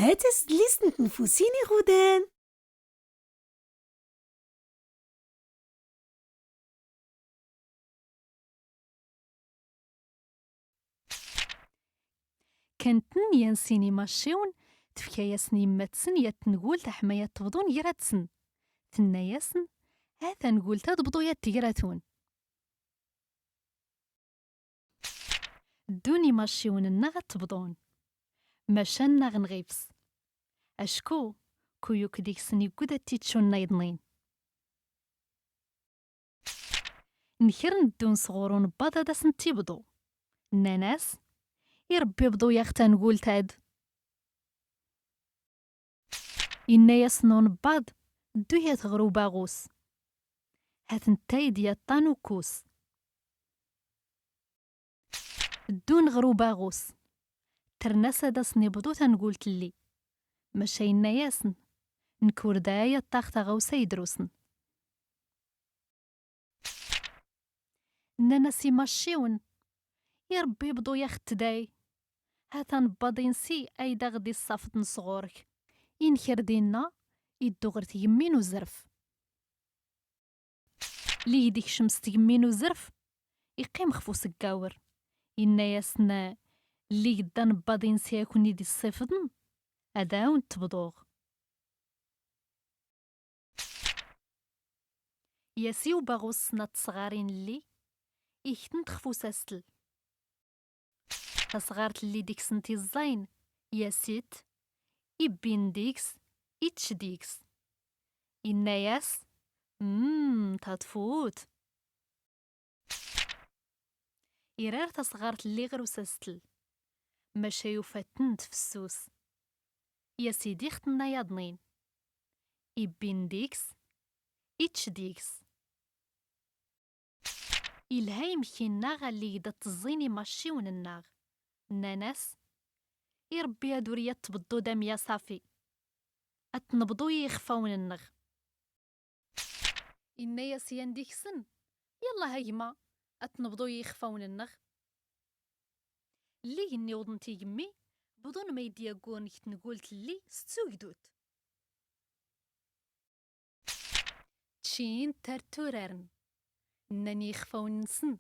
Het is listen نفوسيني غودان. كانتن يان سينما الشيون تفكاياسن يماتسن يا تنقول تحمايا تبضون يراتسن تناياسن هذا نقول تبضو يا تيراتون دوني ماشيون النغ تبضون ماشان نغ نغيبس أشكو كويوك ديكسن يقود تيتشون نايضنين نكر ندون صغورون بادا داسن تيبضو ناناس يربي بضو ياختا نقول تاد إنا ياسنون بعض دوية غرو باغوس هاثن تايد يا طانوكوس دون غرو باغوس ترناسا داسني بضو تنقول تلي ماشا إنا ياسن نكور دايا طاختا غوسا يدروسن ناناسي ماشيون يربي بضو ياخت داي هاثن بادين سي أيدا غدي الصافط نصغورك ينكر دينا يدو غير تيمين وزرف لي يديك شمس تيمين وزرف يقيم خفو سكاور إنا ياسنا اللي قدان بادين سي يكون يدي الصفدن أداون تبضوغ ياسيو باغو السنات صغارين اللي يكتن تخفو ساستل تصغارت اللي ديك سنتي الزاين ياسيت يبين ديكس يتش ديكس إنا ياس تطفوت إرار تصغارت اللي غير وساستل ماشا يوفاتن تفسوس يا سيدي ختنا ياضنين يبين ديكس يتش ديكس إلها يمكن ناغ اللي يدا تزيني ماشيون الناغ ناناس يربي هادوريا تبضو دام يا صافي أتنبضو يخفاون النغ إنا يا سيان ديكسن يلا هايما أتنبضو يخفاون النغ اللي يني وضنتي يمي بدون ما يدي يقول نكت نقولت اللي ستو جدود تشين ترتورارن ناني يخفاون نسن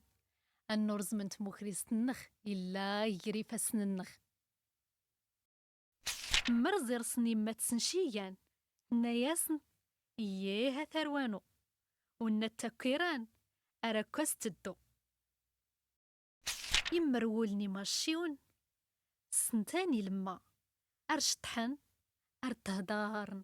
النورز من تموكريس النخ إلا يجري فاسن النخ مرزير سني ما تسنشيان ناياسن إياه ثروانو ونتكيران أراكوس تدو يمرولني ماشيون سنتاني لما أرشطحن أرتهدارن